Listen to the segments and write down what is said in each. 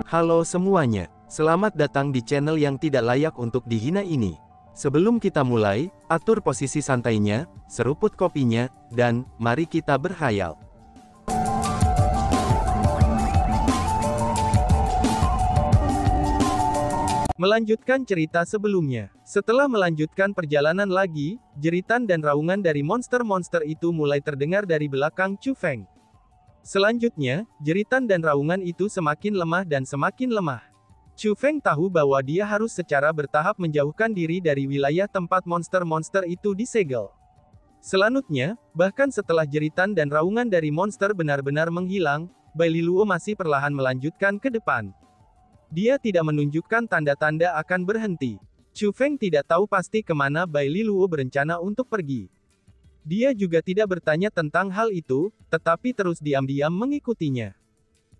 Halo semuanya, selamat datang di channel yang tidak layak untuk dihina ini. Sebelum kita mulai, atur posisi santainya, seruput kopinya, dan mari kita berkhayal. Melanjutkan cerita sebelumnya. Setelah melanjutkan perjalanan lagi, jeritan dan raungan dari monster-monster itu mulai terdengar dari belakang Chu Feng. Selanjutnya, jeritan dan raungan itu semakin lemah dan semakin lemah. Chu Feng tahu bahwa dia harus secara bertahap menjauhkan diri dari wilayah tempat monster-monster itu disegel. Selanjutnya, bahkan setelah jeritan dan raungan dari monster benar-benar menghilang, Bai Liluo masih perlahan melanjutkan ke depan. Dia tidak menunjukkan tanda-tanda akan berhenti. Chu Feng tidak tahu pasti kemana Bai Liluo berencana untuk pergi. Dia juga tidak bertanya tentang hal itu, tetapi terus diam-diam mengikutinya.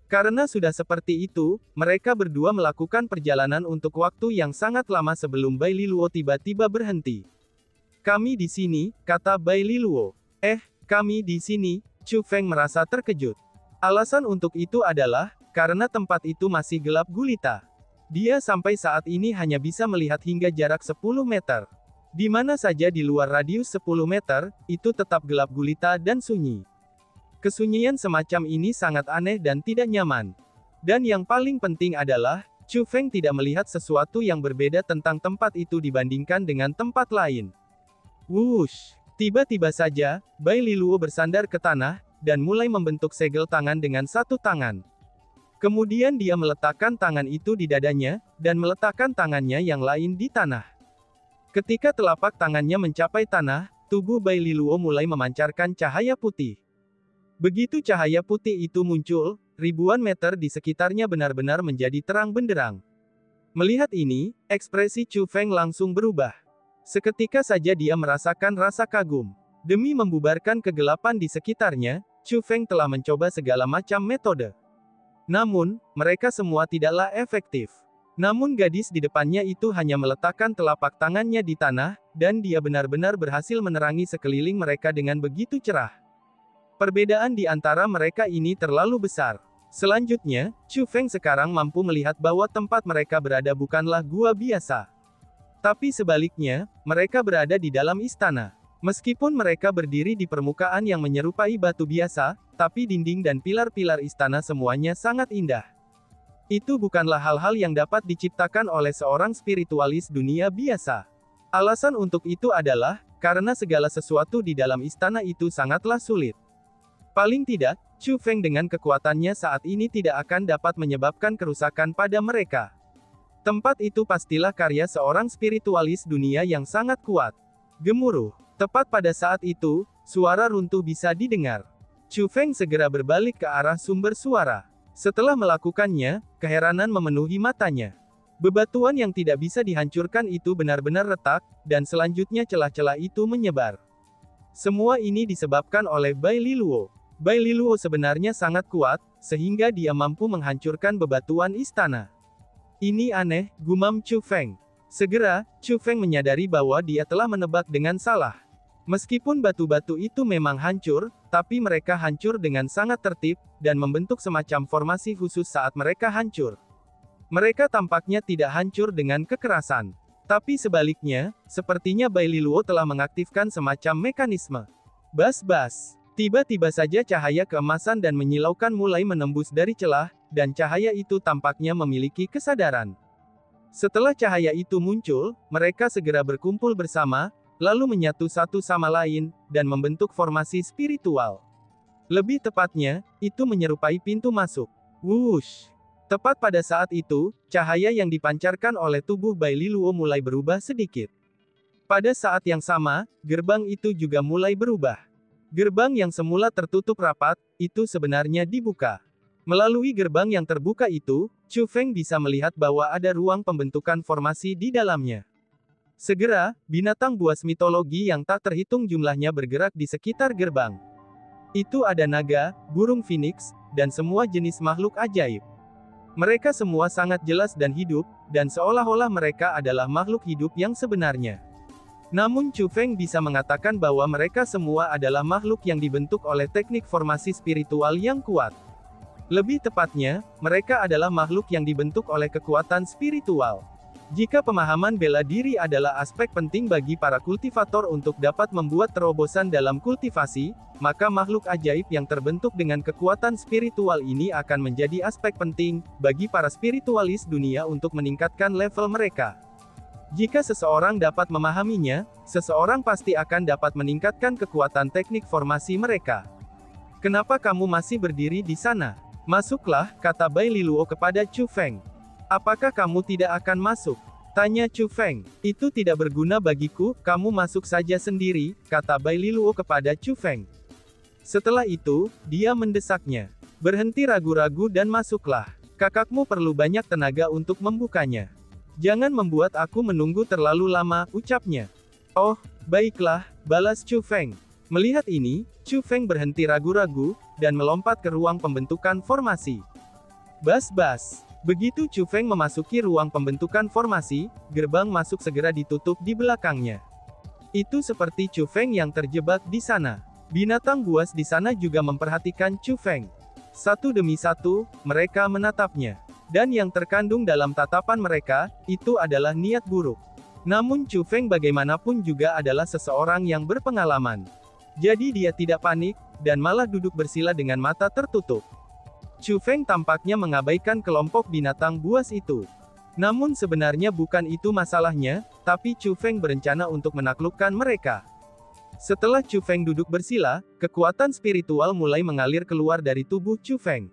Karena sudah seperti itu, mereka berdua melakukan perjalanan untuk waktu yang sangat lama sebelum Bai Liluo tiba-tiba berhenti. "Kami di sini," kata Bai Liluo. Kami di sini?" Chu Feng merasa terkejut. Alasan untuk itu adalah, karena tempat itu masih gelap gulita. Dia sampai saat ini hanya bisa melihat hingga jarak 10 meter. Di mana saja di luar radius 10 meter, itu tetap gelap gulita dan sunyi. Kesunyian semacam ini sangat aneh dan tidak nyaman. Dan yang paling penting adalah, Chu Feng tidak melihat sesuatu yang berbeda tentang tempat itu dibandingkan dengan tempat lain. Wush! Tiba-tiba saja, Bai Liluo bersandar ke tanah, dan mulai membentuk segel tangan dengan satu tangan. Kemudian dia meletakkan tangan itu di dadanya, dan meletakkan tangannya yang lain di tanah. Ketika telapak tangannya mencapai tanah, tubuh Bai Liluo mulai memancarkan cahaya putih. Begitu cahaya putih itu muncul, ribuan meter di sekitarnya benar-benar menjadi terang benderang. Melihat ini, ekspresi Chu Feng langsung berubah. Seketika saja dia merasakan rasa kagum. Demi membubarkan kegelapan di sekitarnya, Chu Feng telah mencoba segala macam metode. Namun, mereka semua tidaklah efektif. Namun gadis di depannya itu hanya meletakkan telapak tangannya di tanah, dan dia benar-benar berhasil menerangi sekeliling mereka dengan begitu cerah. Perbedaan di antara mereka ini terlalu besar. Selanjutnya, Chu Feng sekarang mampu melihat bahwa tempat mereka berada bukanlah gua biasa. Tapi sebaliknya, mereka berada di dalam istana. Meskipun mereka berdiri di permukaan yang menyerupai batu biasa, tapi dinding dan pilar-pilar istana semuanya sangat indah. Itu bukanlah hal-hal yang dapat diciptakan oleh seorang spiritualis dunia biasa. Alasan untuk itu adalah, karena segala sesuatu di dalam istana itu sangatlah sulit. Paling tidak, Chu Feng dengan kekuatannya saat ini tidak akan dapat menyebabkan kerusakan pada mereka. Tempat itu pastilah karya seorang spiritualis dunia yang sangat kuat. Gemuruh. Tepat pada saat itu, suara runtuh bisa didengar. Chu Feng segera berbalik ke arah sumber suara. Setelah melakukannya, keheranan memenuhi matanya. Bebatuan yang tidak bisa dihancurkan itu benar-benar retak, dan selanjutnya celah-celah itu menyebar. Semua ini disebabkan oleh Bai Liluo. Bai Liluo sebenarnya sangat kuat, sehingga dia mampu menghancurkan bebatuan istana. Ini aneh, gumam Chu Feng. Segera, Chu Feng menyadari bahwa dia telah menebak dengan salah. Meskipun batu-batu itu memang hancur, tapi mereka hancur dengan sangat tertib, dan membentuk semacam formasi khusus saat mereka hancur. Mereka tampaknya tidak hancur dengan kekerasan. Tapi sebaliknya, sepertinya Bai Liluo telah mengaktifkan semacam mekanisme. Bas-bas. Tiba-tiba saja cahaya keemasan dan menyilaukan mulai menembus dari celah, dan cahaya itu tampaknya memiliki kesadaran. Setelah cahaya itu muncul, mereka segera berkumpul bersama, lalu menyatu satu sama lain, dan membentuk formasi spiritual. Lebih tepatnya, itu menyerupai pintu masuk. Wush! Tepat pada saat itu, cahaya yang dipancarkan oleh tubuh Bai Liluo mulai berubah sedikit. Pada saat yang sama, gerbang itu juga mulai berubah. Gerbang yang semula tertutup rapat, itu sebenarnya dibuka. Melalui gerbang yang terbuka itu, Chu Feng bisa melihat bahwa ada ruang pembentukan formasi di dalamnya. Segera, binatang buas mitologi yang tak terhitung jumlahnya bergerak di sekitar gerbang. Itu ada naga, burung phoenix, dan semua jenis makhluk ajaib. Mereka semua sangat jelas dan hidup, dan seolah-olah mereka adalah makhluk hidup yang sebenarnya. Namun Chu Feng bisa mengatakan bahwa mereka semua adalah makhluk yang dibentuk oleh teknik formasi spiritual yang kuat. Lebih tepatnya, mereka adalah makhluk yang dibentuk oleh kekuatan spiritual. Jika pemahaman bela diri adalah aspek penting bagi para kultivator untuk dapat membuat terobosan dalam kultivasi, maka makhluk ajaib yang terbentuk dengan kekuatan spiritual ini akan menjadi aspek penting bagi para spiritualis dunia untuk meningkatkan level mereka. Jika seseorang dapat memahaminya, seseorang pasti akan dapat meningkatkan kekuatan teknik formasi mereka. Kenapa kamu masih berdiri di sana? Masuklah, kata Bai Liluo kepada Chu Feng. Apakah kamu tidak akan masuk? Tanya Chu Feng. Itu tidak berguna bagiku, kamu masuk saja sendiri, kata Bai Liluo kepada Chu Feng. Setelah itu, dia mendesaknya. Berhenti ragu-ragu dan masuklah. Kakakmu perlu banyak tenaga untuk membukanya. Jangan membuat aku menunggu terlalu lama, ucapnya. Oh, baiklah, balas Chu Feng. Melihat ini, Chu Feng berhenti ragu-ragu, dan melompat ke ruang pembentukan formasi. Bas-bas. Begitu Chu Feng memasuki ruang pembentukan formasi, gerbang masuk segera ditutup di belakangnya. Itu seperti Chu Feng yang terjebak di sana. Binatang buas di sana juga memperhatikan Chu Feng. Satu demi satu, mereka menatapnya. Dan yang terkandung dalam tatapan mereka, itu adalah niat buruk. Namun Chu Feng bagaimanapun juga adalah seseorang yang berpengalaman. Jadi dia tidak panik, dan malah duduk bersila dengan mata tertutup. Chu Feng tampaknya mengabaikan kelompok binatang buas itu. Namun sebenarnya bukan itu masalahnya, tapi Chu Feng berencana untuk menaklukkan mereka. Setelah Chu Feng duduk bersila, kekuatan spiritual mulai mengalir keluar dari tubuh Chu Feng.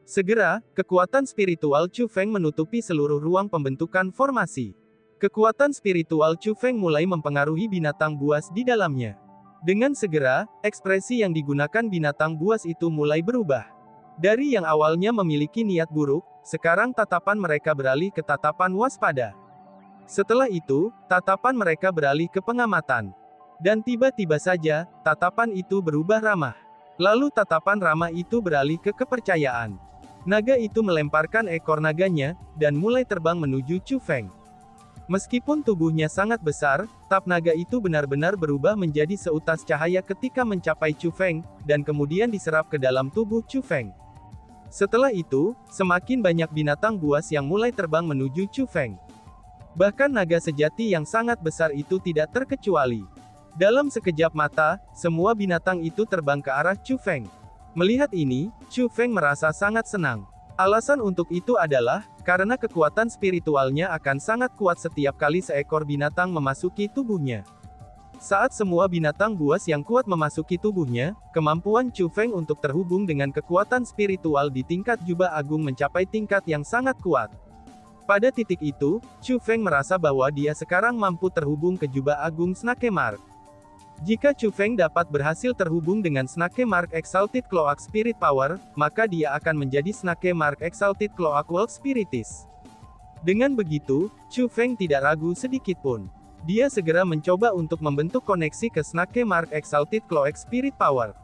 Segera, kekuatan spiritual Chu Feng menutupi seluruh ruang pembentukan formasi. Kekuatan spiritual Chu Feng mulai mempengaruhi binatang buas di dalamnya. Dengan segera, ekspresi yang digunakan binatang buas itu mulai berubah. Dari yang awalnya memiliki niat buruk, sekarang tatapan mereka beralih ke tatapan waspada. Setelah itu, tatapan mereka beralih ke pengamatan. Dan tiba-tiba saja, tatapan itu berubah ramah. Lalu tatapan ramah itu beralih ke kepercayaan. Naga itu melemparkan ekor naganya, dan mulai terbang menuju Chu Feng. Meskipun tubuhnya sangat besar, tap naga itu benar-benar berubah menjadi seutas cahaya ketika mencapai Chu Feng, dan kemudian diserap ke dalam tubuh Chu Feng. Setelah itu, semakin banyak binatang buas yang mulai terbang menuju Chu Feng. Bahkan naga sejati yang sangat besar itu tidak terkecuali. Dalam sekejap mata, semua binatang itu terbang ke arah Chu Feng. Melihat ini, Chu Feng merasa sangat senang. Alasan untuk itu adalah, karena kekuatan spiritualnya akan sangat kuat setiap kali seekor binatang memasuki tubuhnya. Saat semua binatang buas yang kuat memasuki tubuhnya, kemampuan Chu Feng untuk terhubung dengan kekuatan spiritual di tingkat jubah agung mencapai tingkat yang sangat kuat. Pada titik itu, Chu Feng merasa bahwa dia sekarang mampu terhubung ke jubah agung Snake Mark. Jika Chu Feng dapat berhasil terhubung dengan Snake Mark Exalted Cloak Spirit Power, maka dia akan menjadi Snake Mark Exalted Cloak World Spiritis. Dengan begitu, Chu Feng tidak ragu sedikit pun. Dia segera mencoba untuk membentuk koneksi ke Snake Mark Exalted Cloak Spirit Power.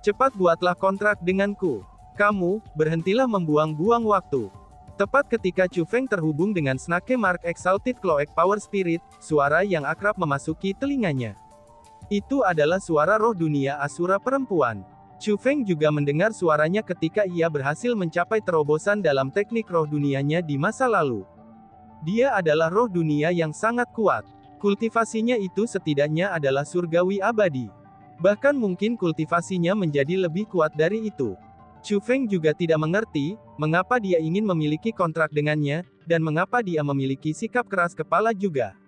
Cepat buatlah kontrak denganku. Kamu, berhentilah membuang-buang waktu. Tepat ketika Chu Feng terhubung dengan Snake Mark Exalted Cloak Power Spirit, suara yang akrab memasuki telinganya. Itu adalah suara roh dunia Asura perempuan. Chu Feng juga mendengar suaranya ketika ia berhasil mencapai terobosan dalam teknik roh dunianya di masa lalu. Dia adalah roh dunia yang sangat kuat. Kultivasinya itu setidaknya adalah surgawi abadi. Bahkan mungkin kultivasinya menjadi lebih kuat dari itu. Chu Feng juga tidak mengerti, mengapa dia ingin memiliki kontrak dengannya, dan mengapa dia memiliki sikap keras kepala juga.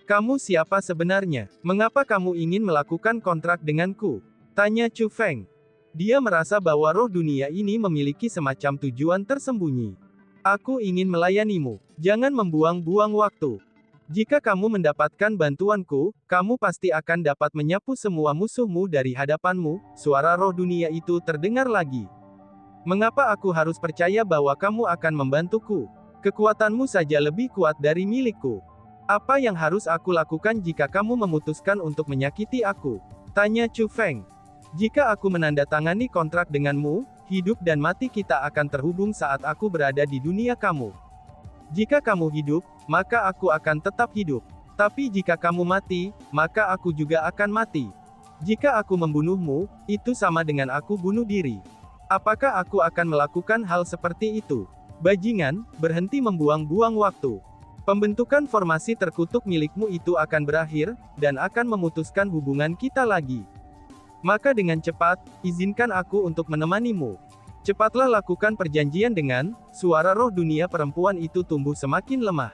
Kamu siapa sebenarnya? Mengapa kamu ingin melakukan kontrak denganku? Tanya Chu Feng. Dia merasa bahwa roh dunia ini memiliki semacam tujuan tersembunyi. Aku ingin melayanimu. Jangan membuang-buang waktu. Jika kamu mendapatkan bantuanku, kamu pasti akan dapat menyapu semua musuhmu dari hadapanmu. Suara roh dunia itu terdengar lagi. Mengapa aku harus percaya bahwa kamu akan membantuku? Kekuatanmu saja lebih kuat dari milikku. Apa yang harus aku lakukan jika kamu memutuskan untuk menyakiti aku? Tanya Chu Feng. Jika aku menandatangani kontrak denganmu, hidup dan mati kita akan terhubung saat aku berada di dunia kamu. Jika kamu hidup, maka aku akan tetap hidup. Tapi jika kamu mati, maka aku juga akan mati. Jika aku membunuhmu, itu sama dengan aku bunuh diri. Apakah aku akan melakukan hal seperti itu? Bajingan, berhenti membuang-buang waktu. Pembentukan formasi terkutuk milikmu itu akan berakhir, dan akan memutuskan hubungan kita lagi. Maka dengan cepat, izinkan aku untuk menemanimu. Cepatlah lakukan perjanjian dengan, suara roh dunia perempuan itu tumbuh semakin lemah.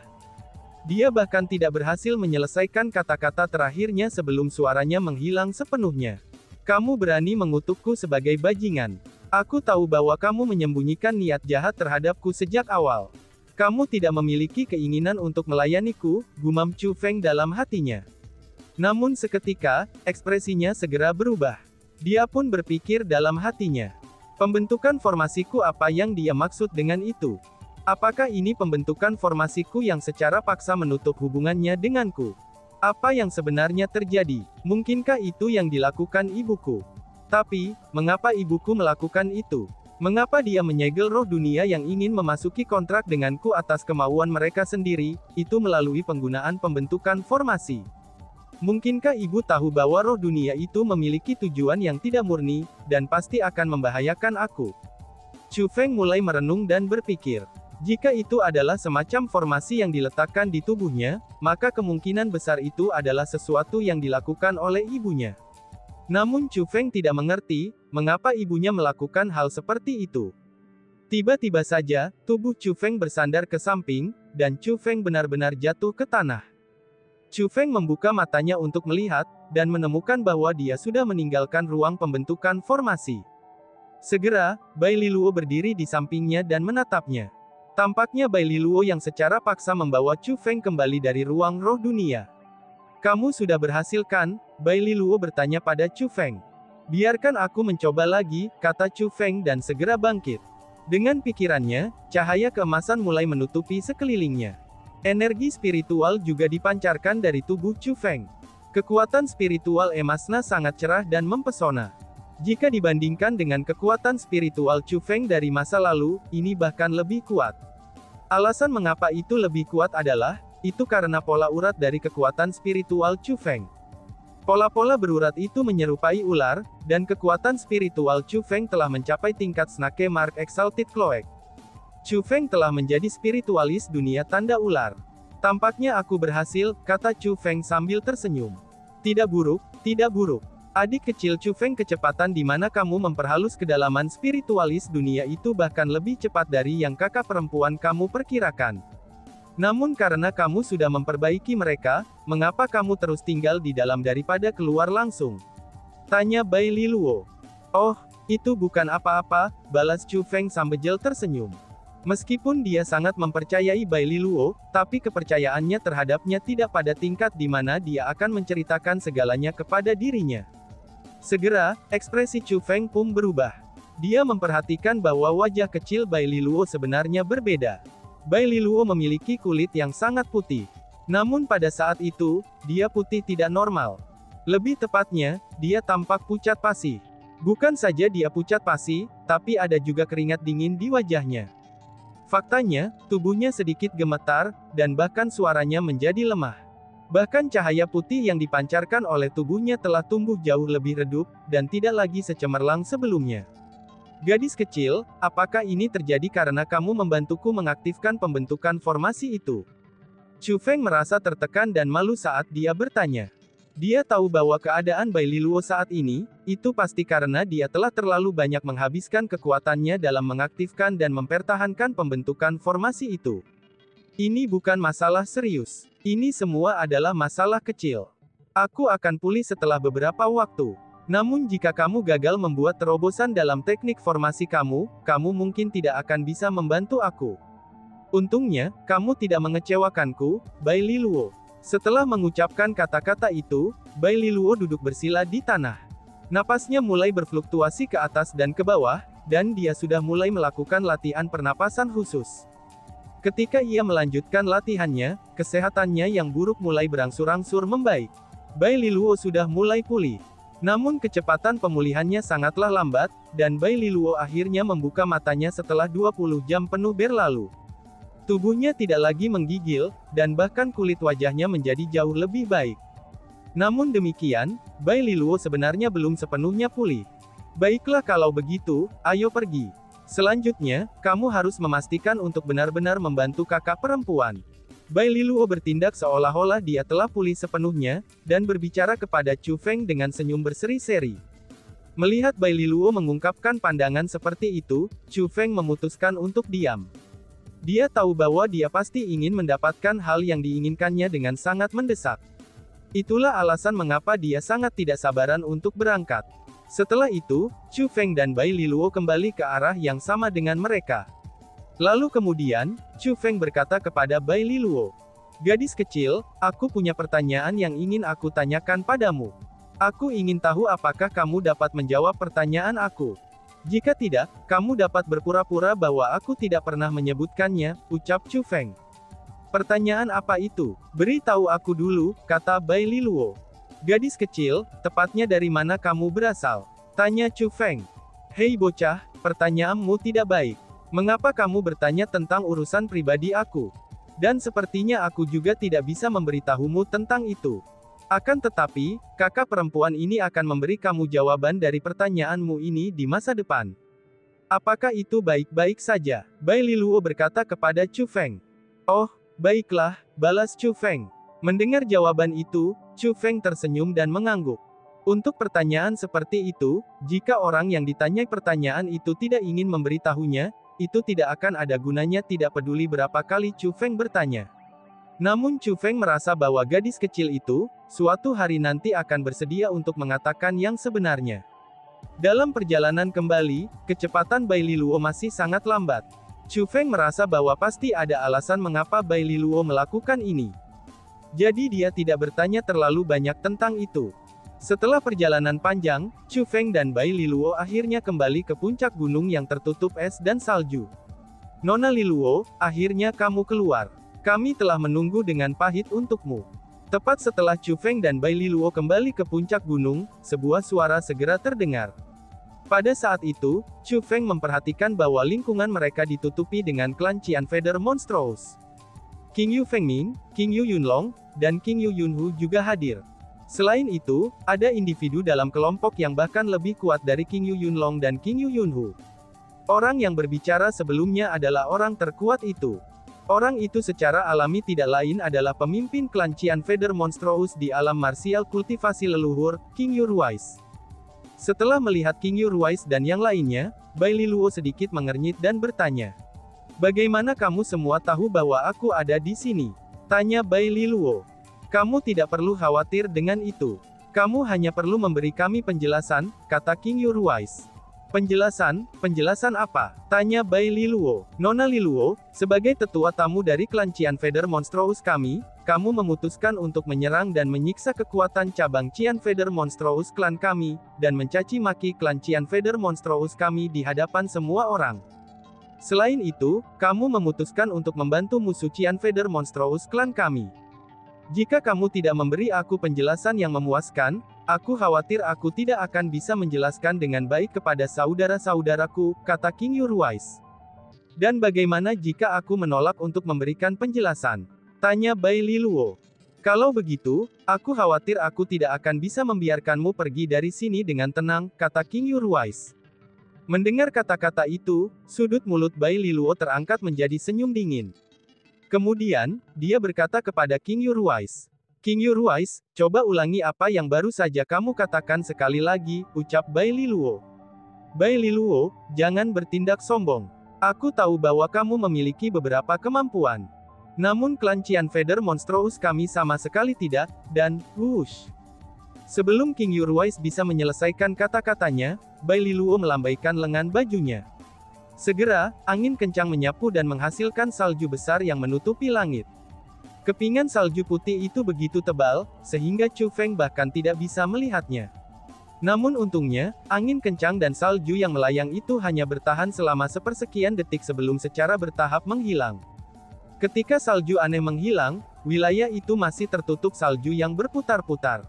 Dia bahkan tidak berhasil menyelesaikan kata-kata terakhirnya sebelum suaranya menghilang sepenuhnya. Kamu berani mengutukku sebagai bajingan. Aku tahu bahwa kamu menyembunyikan niat jahat terhadapku sejak awal. Kamu tidak memiliki keinginan untuk melayaniku, gumam Chu Feng dalam hatinya. Namun seketika, ekspresinya segera berubah. Dia pun berpikir dalam hatinya. Pembentukan formasiku, apa yang dia maksud dengan itu? Apakah ini pembentukan formasiku yang secara paksa menutup hubungannya denganku? Apa yang sebenarnya terjadi? Mungkinkah itu yang dilakukan ibuku? Tapi, mengapa ibuku melakukan itu? Mengapa dia menyegel roh dunia yang ingin memasuki kontrak denganku atas kemauan mereka sendiri, itu melalui penggunaan pembentukan formasi? Mungkinkah ibu tahu bahwa roh dunia itu memiliki tujuan yang tidak murni, dan pasti akan membahayakan aku? Chu Feng mulai merenung dan berpikir. Jika itu adalah semacam formasi yang diletakkan di tubuhnya, maka kemungkinan besar itu adalah sesuatu yang dilakukan oleh ibunya. Namun Chu Feng tidak mengerti, mengapa ibunya melakukan hal seperti itu. Tiba-tiba saja, tubuh Chu Feng bersandar ke samping, dan Chu Feng benar-benar jatuh ke tanah. Chu Feng membuka matanya untuk melihat, dan menemukan bahwa dia sudah meninggalkan ruang pembentukan formasi. Segera, Bai Liluo berdiri di sampingnya dan menatapnya. Tampaknya Bai Liluo yang secara paksa membawa Chu Feng kembali dari ruang roh dunia. Kamu sudah berhasil kan? Bai Liluo bertanya pada Chu Feng. Biarkan aku mencoba lagi, kata Chu Feng dan segera bangkit. Dengan pikirannya, cahaya keemasan mulai menutupi sekelilingnya. Energi spiritual juga dipancarkan dari tubuh Chu Feng. Kekuatan spiritual emasnya sangat cerah dan mempesona. Jika dibandingkan dengan kekuatan spiritual Chu Feng dari masa lalu, ini bahkan lebih kuat. Alasan mengapa itu lebih kuat adalah, itu karena pola urat dari kekuatan spiritual Chu Feng. Pola-pola berurat itu menyerupai ular, dan kekuatan spiritual Chu Feng telah mencapai tingkat Snake Mark Exalted Cloak. Chu Feng telah menjadi spiritualis dunia tanda ular. Tampaknya aku berhasil, kata Chu Feng sambil tersenyum. Tidak buruk, tidak buruk. Adik kecil Chu Feng, kecepatan di mana kamu memperhalus kedalaman spiritualis dunia itu bahkan lebih cepat dari yang kakak perempuan kamu perkirakan. Namun karena kamu sudah memperbaiki mereka, mengapa kamu terus tinggal di dalam daripada keluar langsung? Tanya Bai Liluo. Oh, itu bukan apa-apa, balas Chu Feng sambil tersenyum. Meskipun dia sangat mempercayai Bai Liluo, tapi kepercayaannya terhadapnya tidak pada tingkat di mana dia akan menceritakan segalanya kepada dirinya. Segera, ekspresi Chu Feng pun berubah. Dia memperhatikan bahwa wajah kecil Bai Liluo sebenarnya berbeda. Bai Liluo memiliki kulit yang sangat putih. Namun pada saat itu, dia putih tidak normal. Lebih tepatnya, dia tampak pucat pasi. Bukan saja dia pucat pasi, tapi ada juga keringat dingin di wajahnya. Faktanya, tubuhnya sedikit gemetar, dan bahkan suaranya menjadi lemah. Bahkan cahaya putih yang dipancarkan oleh tubuhnya telah tumbuh jauh lebih redup, dan tidak lagi secemerlang sebelumnya. Gadis kecil, apakah ini terjadi karena kamu membantuku mengaktifkan pembentukan formasi itu? Chu Feng merasa tertekan dan malu saat dia bertanya. Dia tahu bahwa keadaan Bai Liluo saat ini, itu pasti karena dia telah terlalu banyak menghabiskan kekuatannya dalam mengaktifkan dan mempertahankan pembentukan formasi itu. Ini bukan masalah serius. Ini semua adalah masalah kecil. Aku akan pulih setelah beberapa waktu. Namun jika kamu gagal membuat terobosan dalam teknik formasi kamu mungkin tidak akan bisa membantu aku. Untungnya, kamu tidak mengecewakanku, Bai Liluo. Setelah mengucapkan kata-kata itu, Bai Liluo duduk bersila di tanah. Napasnya mulai berfluktuasi ke atas dan ke bawah, dan dia sudah mulai melakukan latihan pernapasan khusus. Ketika ia melanjutkan latihannya, kesehatannya yang buruk mulai berangsur-angsur membaik. Bai Liluo sudah mulai pulih. Namun kecepatan pemulihannya sangatlah lambat, dan Bai Liluo akhirnya membuka matanya setelah 20 jam penuh berlalu. Tubuhnya tidak lagi menggigil, dan bahkan kulit wajahnya menjadi jauh lebih baik. Namun demikian, Bai Liluo sebenarnya belum sepenuhnya pulih. Baiklah kalau begitu, ayo pergi. Selanjutnya, kamu harus memastikan untuk benar-benar membantu kakak perempuan. Bai Liluo bertindak seolah-olah dia telah pulih sepenuhnya, dan berbicara kepada Chu Feng dengan senyum berseri-seri. Melihat Bai Liluo mengungkapkan pandangan seperti itu, Chu Feng memutuskan untuk diam. Dia tahu bahwa dia pasti ingin mendapatkan hal yang diinginkannya dengan sangat mendesak. Itulah alasan mengapa dia sangat tidak sabaran untuk berangkat. Setelah itu, Chu Feng dan Bai Liluo kembali ke arah yang sama dengan mereka. Lalu kemudian, Chu Feng berkata kepada Bai Liluo, "Gadis kecil, aku punya pertanyaan yang ingin aku tanyakan padamu. Aku ingin tahu apakah kamu dapat menjawab pertanyaan aku. Jika tidak, kamu dapat berpura-pura bahwa aku tidak pernah menyebutkannya," ucap Chu Feng. "Pertanyaan apa itu? Beritahu aku dulu," kata Bai Liluo. "Gadis kecil, tepatnya dari mana kamu berasal?" tanya Chu Feng. "Hei bocah, pertanyaanmu tidak baik. Mengapa kamu bertanya tentang urusan pribadi aku? Dan sepertinya aku juga tidak bisa memberitahumu tentang itu. Akan tetapi, kakak perempuan ini akan memberi kamu jawaban dari pertanyaanmu ini di masa depan. Apakah itu baik-baik saja?" Bai Liluo berkata kepada Chu Feng. "Oh, baiklah," balas Chu Feng. Mendengar jawaban itu, Chu Feng tersenyum dan mengangguk. Untuk pertanyaan seperti itu, jika orang yang ditanyai pertanyaan itu tidak ingin memberitahunya, itu tidak akan ada gunanya tidak peduli berapa kali Chu Feng bertanya. Namun Chu Feng merasa bahwa gadis kecil itu, suatu hari nanti akan bersedia untuk mengatakan yang sebenarnya. Dalam perjalanan kembali, kecepatan Bai Liluo masih sangat lambat. Chu Feng merasa bahwa pasti ada alasan mengapa Bai Liluo melakukan ini. Jadi dia tidak bertanya terlalu banyak tentang itu. Setelah perjalanan panjang, Chu Feng dan Bai Liluo akhirnya kembali ke puncak gunung yang tertutup es dan salju. "Nona Liluo, akhirnya kamu keluar. Kami telah menunggu dengan pahit untukmu." Tepat setelah Chu Feng dan Bai Liluo kembali ke puncak gunung, sebuah suara segera terdengar. Pada saat itu, Chu Feng memperhatikan bahwa lingkungan mereka ditutupi dengan klan Qian Feather Monstrous. King Yu Fengming, King Yu Yunlong, dan King Yu Yunhu juga hadir. Selain itu, ada individu dalam kelompok yang bahkan lebih kuat dari King Yu Yunlong dan King Yu Yunhu. Orang yang berbicara sebelumnya adalah orang terkuat itu. Orang itu secara alami tidak lain adalah pemimpin klan Qian Feather Monstrous di alam marsial kultivasi leluhur, King Yu Ruiz. Setelah melihat King Yu Ruiz dan yang lainnya, Bai Liluo sedikit mengernyit dan bertanya, "Bagaimana kamu semua tahu bahwa aku ada di sini?" tanya Bai Liluo. "Kamu tidak perlu khawatir dengan itu. Kamu hanya perlu memberi kami penjelasan," kata King Yu Ruiz. "Penjelasan? Penjelasan apa?" tanya Bai Liluo. "Nona Liluo, sebagai tetua tamu dari klan Qian Feather Monstrous kami, kamu memutuskan untuk menyerang dan menyiksa kekuatan cabang Qian Feather Monstrous klan kami, dan mencaci maki klan Qian Feather Monstrous kami di hadapan semua orang. Selain itu, kamu memutuskan untuk membantu musuh Qian Feather Monstrous klan kami. Jika kamu tidak memberi aku penjelasan yang memuaskan, aku khawatir aku tidak akan bisa menjelaskan dengan baik kepada saudara-saudaraku," kata King Yu Ruiz. "Dan bagaimana jika aku menolak untuk memberikan penjelasan?" tanya Bai Liluo. "Kalau begitu, aku khawatir aku tidak akan bisa membiarkanmu pergi dari sini dengan tenang," kata King Yu Ruiz. Mendengar kata-kata itu, sudut mulut Bai Liluo terangkat menjadi senyum dingin. Kemudian, dia berkata kepada King Yu Ruiz, "King Yu Ruiz, coba ulangi apa yang baru saja kamu katakan sekali lagi," ucap Bai Liluo. "Bai Liluo, jangan bertindak sombong. Aku tahu bahwa kamu memiliki beberapa kemampuan. Namun klan Qian Feather Monstrous kami sama sekali tidak, dan, wush." Sebelum King Yu Ruiz bisa menyelesaikan kata-katanya, Bai Liluo melambaikan lengan bajunya. Segera, angin kencang menyapu dan menghasilkan salju besar yang menutupi langit. Kepingan salju putih itu begitu tebal, sehingga Chu Feng bahkan tidak bisa melihatnya. Namun untungnya, angin kencang dan salju yang melayang itu hanya bertahan selama sepersekian detik sebelum secara bertahap menghilang. Ketika salju aneh menghilang, wilayah itu masih tertutup salju yang berputar-putar.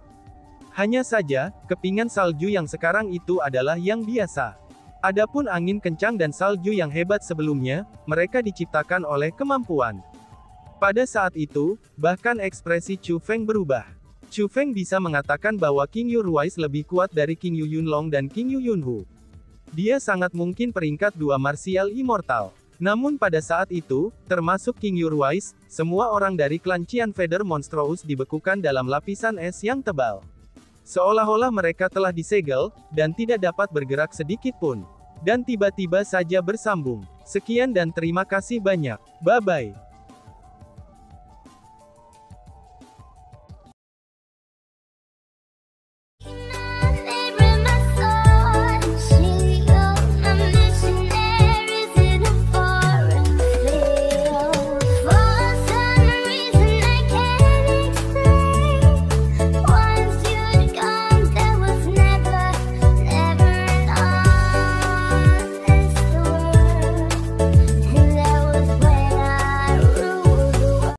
Hanya saja, kepingan salju yang sekarang itu adalah yang biasa. Adapun angin kencang dan salju yang hebat sebelumnya, mereka diciptakan oleh kemampuan. Pada saat itu, bahkan ekspresi Chu Feng berubah. Chu Feng bisa mengatakan bahwa King Yu Ruiz lebih kuat dari King Yu Yunlong dan King Yu Yunhu. Dia sangat mungkin peringkat 2 martial immortal. Namun pada saat itu, termasuk King Urwise, semua orang dari klan Qian Feather Monstrous dibekukan dalam lapisan es yang tebal. Seolah-olah mereka telah disegel, dan tidak dapat bergerak sedikit pun. Dan tiba-tiba saja bersambung. Sekian dan terima kasih banyak. Bye-bye.